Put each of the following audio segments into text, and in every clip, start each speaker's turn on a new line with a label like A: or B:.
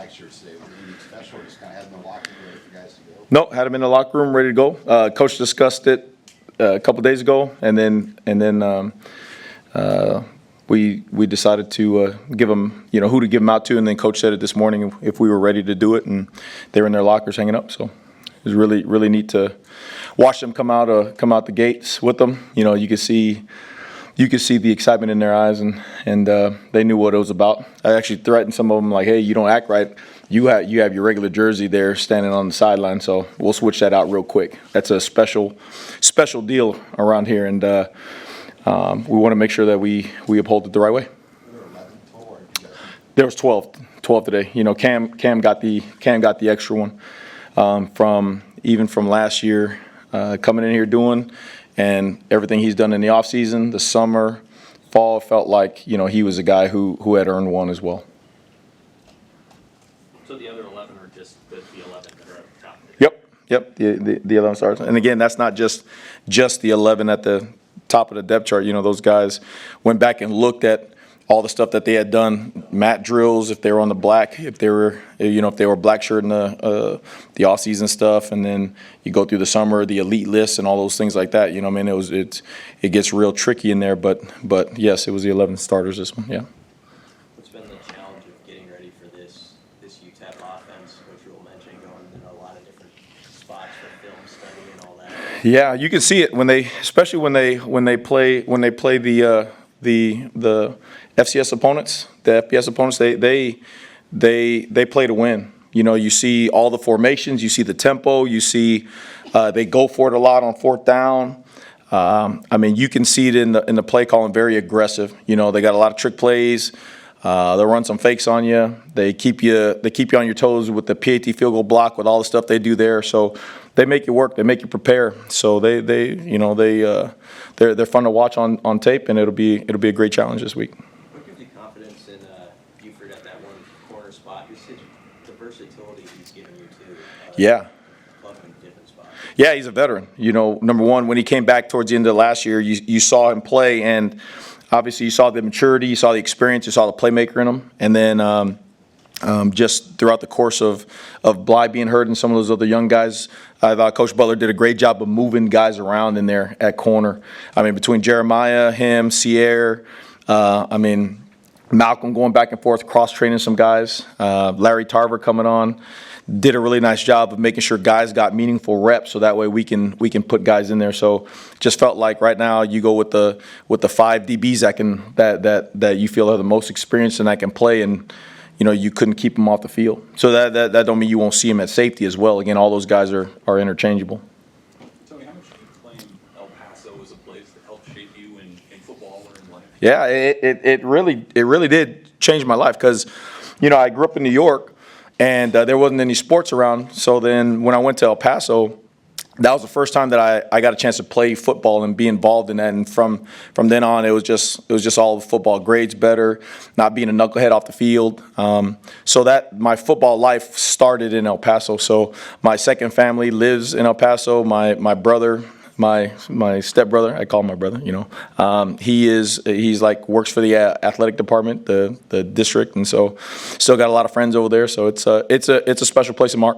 A: Blackshirts today? Was anything special? Just kind of had them in the locker room ready for guys to go?
B: No, had them in the locker room ready to go. Coach discussed it a couple days ago, and then we decided to give them, who to give them out to, and then Coach said it this morning if we were ready to do it, and they were in their lockers hanging up. So it was really neat to watch them come out the gates with them. You could see the excitement in their eyes, and they knew what it was about. I actually threatened some of them like, hey, you don't act right. You have your regular jersey there standing on the sideline, so we'll switch that out real quick. That's a special deal around here, and we want to make sure that we uphold it the right way. There was 12 today. Cam got the extra one from last year, coming in here doing, and everything he's done in the offseason, the summer, fall, felt like he was a guy who had earned one as well.
C: So the other 11 are just the 11 that are at the top?
B: Yep. The 11 stars, and again, that's not just the 11 at the top of the depth chart. Those guys went back and looked at all the stuff that they had done, mat drills, if they were on the black, if they were black shirt in the off-season stuff, and then you go through the summer, the elite list and all those things like that. It gets real tricky in there, but yes, it was the 11 starters this one. Yeah.
C: What's been the challenge of getting ready for this UTEP offense, which you will mention, going in a lot of different spots for film study and all that?
B: Yeah, you can see it especially when they play the FCS opponents, the FBS opponents. They play to win. You see all the formations, you see the tempo, you see they go for it a lot on fourth down. You can see it in the play calling, very aggressive. They got a lot of trick plays. They'll run some fakes on you. They keep you on your toes with the PAT field goal block, with all the stuff they do there. So they make you work. They make you prepare. So they're fun to watch on tape, and it'll be a great challenge this week.
C: What gives you confidence in Buford at that one corner spot? You said the versatility he's given you too.
B: Yeah.
C: Different spots.
B: Yeah, he's a veteran. Number one, when he came back towards the end of last year, you saw him play, and obviously you saw the maturity, you saw the experience, you saw the playmaker in him, and then just throughout the course of Bly being hurt and some of those other young guys, I thought Coach Butler did a great job of moving guys around in there at corner. Between Jeremiah, him, Sierre, Malcolm going back and forth, cross-training some guys, Larry Tarver coming on, did a really nice job of making sure guys got meaningful reps, so that way we can put guys in there. So just felt like right now you go with the 5 DBs that you feel are the most experienced and that can play, and you couldn't keep them off the field. So that don't mean you won't see them at safety as well. Again, all those guys are interchangeable.
D: Tony, how much do you claim El Paso as a place that helped shape you in football or in life?
B: Yeah, it really did change my life, because I grew up in New York, and there wasn't any sports around. So then when I went to El Paso, that was the first time that I got a chance to play football and be involved in that. And from then on, it was just all football, grades better, not being a knucklehead off the field. So that my football life started in El Paso. So my second family lives in El Paso. My brother, my stepbrother, I call him my brother. He's like works for the athletic department, the district, and so still got a lot of friends over there. So it's a special place in Mark.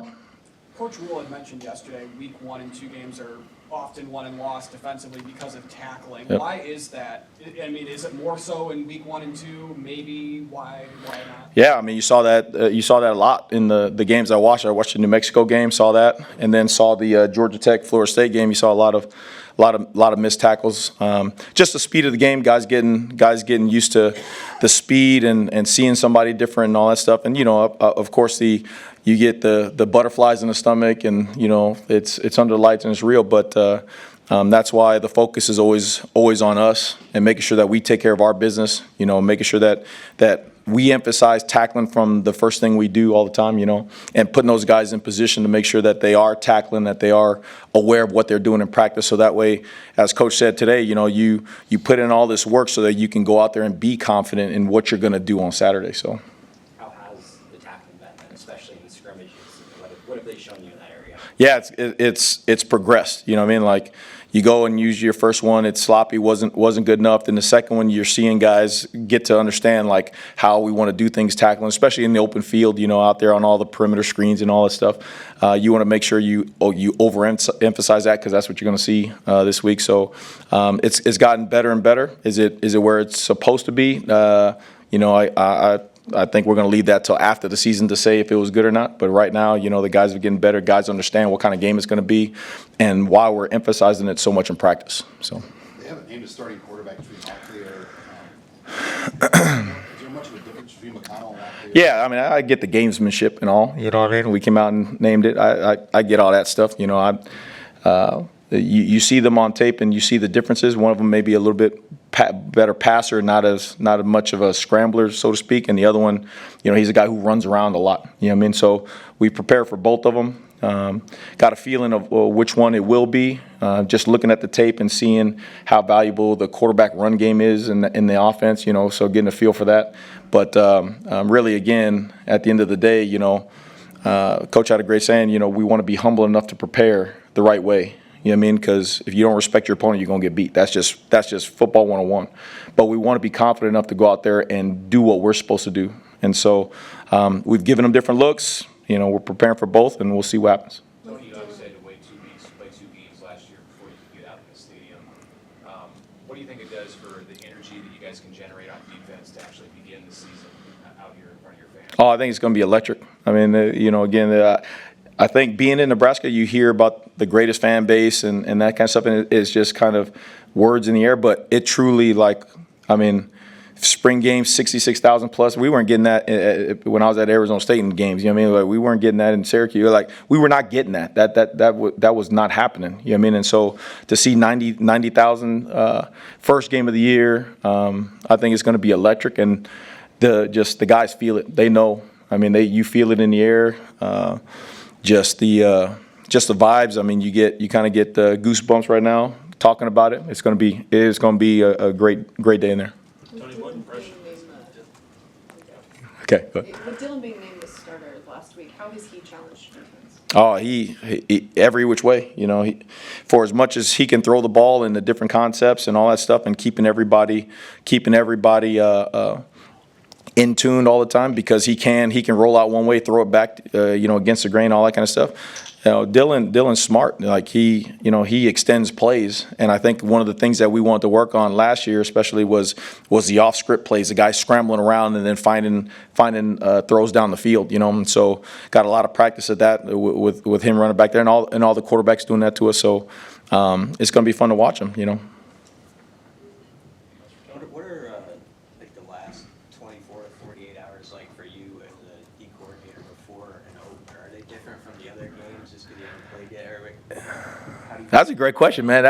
E: Coach Rule had mentioned yesterday, week 1 and 2 games are often won and lost defensively because of tackling.
B: Yep.
E: Why is that? Is it more so in week 1 and 2? Maybe why not?
B: Yeah, you saw that a lot in the games I watched. I watched the New Mexico game, saw that, and then saw the Georgia Tech Florida State game. You saw a lot of missed tackles. Just the speed of the game, guys getting used to the speed and seeing somebody different and all that stuff. And of course you get the butterflies in the stomach, and it's under the lights and it's real. But that's why the focus is always on us and making sure that we take care of our business. Making sure that we emphasize tackling from the first thing we do all the time. And putting those guys in position to make sure that they are tackling, that they are aware of what they're doing in practice. So that way, as Coach said today, you put in all this work so that you can go out there and be confident in what you're going to do on Saturday. So.
C: How has the tackling
F: prevent that, especially in the scrimmages? What have they shown you in that area?
B: Yeah, it's progressed. You know what I mean? Like, you go and use your first one, it's sloppy, wasn't good enough. Then the second one, you're seeing guys get to understand like how we want to do things tackling, especially in the open field. You know, out there on all the perimeter screens and all that stuff. You want to make sure you overemphasize that, because that's what you're going to see this week. So it's gotten better and better. Is it where it's supposed to be? You know, I think we're going to leave that till after the season to say if it was good or not. But right now, you know, the guys are getting better. Guys understand what kind of game it's going to be and why we're emphasizing it so much in practice. So
A: They haven't named a starting quarterback between Hockley or is there much of a difference between McConnell and Hockley?
B: yeah, I mean, I get the gamesmanship and all. You know what I mean? We came out and named it. I get all that stuff. You know, you see them on tape and you see the differences. One of them may be a little bit better passer, not as much of a scrambler, so to speak. And the other one, you know, he's a guy who runs around a lot. You know what I mean? So we prepare for both of them. Got a feeling of which one it will be. Just looking at the tape and seeing how valuable the quarterback run game is in the offense. You know, so getting a feel for that. But really, again, at the end of the day, you know, Coach had a great saying. You know, we want to be humble enough to prepare the right way. You know what I mean? Because if you don't respect your opponent, you're going to get beat. That's just football 101. But we want to be confident enough to go out there and do what we're supposed to do. And so we've given them different looks. You know, we're preparing for both, and we'll see what happens.
G: Tony, you obviously had to wait 2 weeks to play 2 games last year before you could get out in the stadium. What do you think it does for the energy that you guys can generate on defense to actually begin the season out here in front of your fans?
B: Oh, I think it's going to be electric. I mean, you know, again, I think being in Nebraska, you hear about the greatest fan base and that kind of stuff, and it's just kind of words in the air. But it truly, like, I mean, spring games, 66,000 plus. We weren't getting that when I was at Arizona State in games. You know what I mean? Like, we weren't getting that in Syracuse. Like, we were not getting that. That was not happening. You know what I mean? And so to see 90,000 first game of the year, I think it's going to be electric. And the guys feel it. They know. I mean, you feel it in the air. Just the vibes. I mean, you kind of get the goosebumps right now talking about it. It is going to be a great day in there.
D: Tony, what impression?
B: Okay, go ahead.
H: With Dylan being named the starter last week, how has he challenged defense?
B: Oh, he every which way. You know, for as much as he can throw the ball and the different concepts and all that stuff, and keeping everybody in tune all the time, because he can roll out one way, throw it back, you know, against the grain, all that kind of stuff. You know, Dylan's smart. Like, he extends plays, and I think one of the things that we wanted to work on last year, especially, was the off script plays, the guys scrambling around and then finding throws down the field. You know, and so got a lot of practice at that with him running back there, and all the quarterbacks doing that to us. So it's going to be fun to watch him. You know.
C: What are like the last 24 to 48 hours like for you as a D coordinator before an opener? Are they different from the other games just because you haven't played yet?
B: That's a great question, man.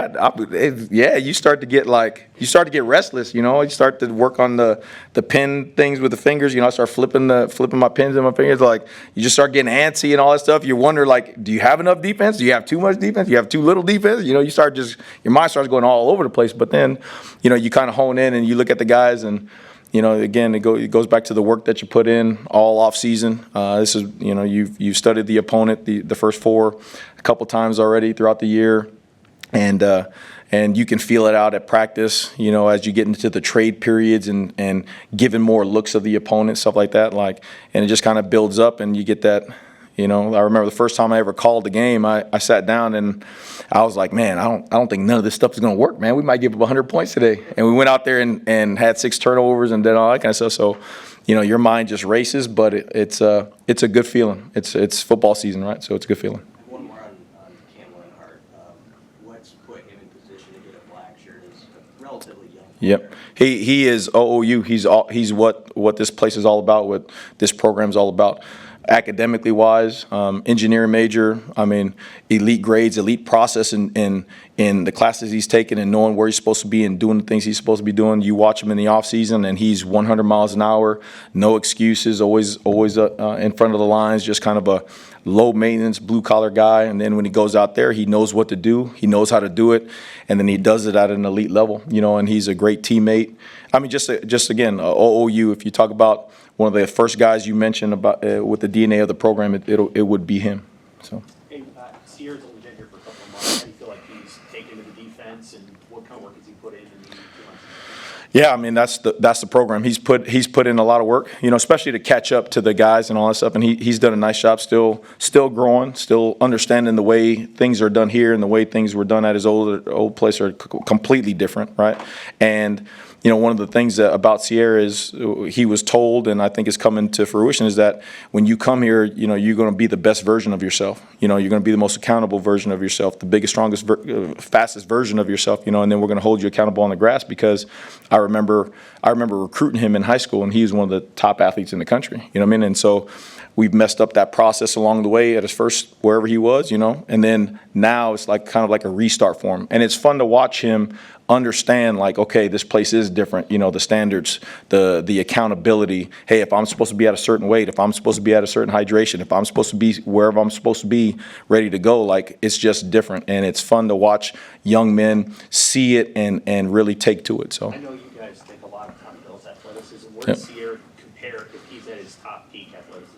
B: You start to get restless. You know, you start to work on the pin things with the fingers. You know, I start flipping my pins in my fingers. Like, you just start getting antsy and all that stuff. You wonder, like, do you have enough defense? Do you have too much defense? Do you have too little defense? You know, your mind starts going all over the place. But then, you know, you kind of hone in and you look at the guys and, you know, again, it goes back to the work that you put in all off season. This is, you know, you've studied the opponent the first 4 a couple times already throughout the year, and you can feel it out at practice. You know, as you get into the trade periods and giving more looks of the opponent, stuff like that. Like, and it just kind of builds up, and you get that. You know, I remember the first time I ever called the game, I sat down and I was like, man, I don't think none of this stuff is going to work, man. We might give up 100 points today. And we went out there and had 6 turnovers and did all that kind of stuff. So, you know, your mind just races, but it's a good feeling. It's football season, right? So it's a good feeling.
C: One more on Campbell and Hart. What's put him in position to get a black shirt as a relatively young player?
B: Yep. He is OOU. He's what this place is all about, what this program's all about. Academically wise, engineering major, I mean, elite grades, elite process in the classes he's taken and knowing where he's supposed to be and doing the things he's supposed to be doing. You watch him in the off season and he's 100 miles an hour, no excuses, always in front of the lines, just kind of a low maintenance, blue collar guy. And then when he goes out there, he knows what to do, he knows how to do it, and then he does it at an elite level, you know, and he's a great teammate. I mean, just again, OOU, if you talk about one of the first guys you mentioned about with the DNA of the program, it would be him. So.
I: Hey, Sierra's only been here for a couple of months. How do you feel like he's taken to the defense, and what kind of work has he put in the 2 months?
B: Yeah, I mean that's the program. He's put in a lot of work, especially to catch up to the guys and all that stuff. And he's done a nice job, still growing, still understanding the way things are done here and the way things were done at his old place are completely different, right? And one of the things about Sierra is he was told, and I think it's coming to fruition, is that when you come here, you're going to be the best version of yourself. You're going to be the most accountable version of yourself, the biggest, strongest, fastest version of yourself. And then we're going to hold you accountable on the grass, because I remember recruiting him in high school, and he was one of the top athletes in the country. You know what I mean? And so we've messed up that process along the way at his first wherever he was, and then now it's like kind of like a restart for him. And it's fun to watch him understand, like, okay, this place is different, the standards, the accountability. Hey, if I'm supposed to be at a certain weight, if I'm supposed to be at a certain hydration, if I'm supposed to be wherever I'm supposed to be ready to go, like, it's just different. And it's fun to watch young men see it and really take to it. So
I: I know you guys think a lot of Tom Bill's athleticism. Where does Sierra compare if he's at his top peak athleticism?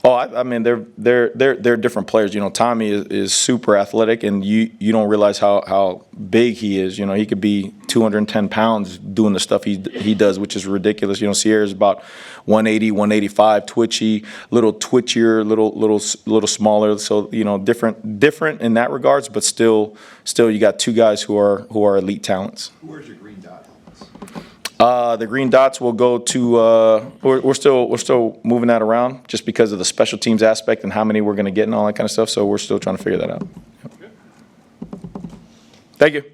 B: Oh, I mean, they're different players. Tommy is super athletic, and you don't realize how big he is. He could be 210 pounds doing the stuff he does, which is ridiculous. Sierra's about 180, 185, twitchy, little twitchier, little smaller. So different in that regards, but still you got two guys who are elite talents.
A: Where's your green dot helmets?
B: The green dots will go to. We're still moving that around just because of the special teams aspect and how many we're going to get and all that kind of stuff. So we're still trying to figure that out. Thank you.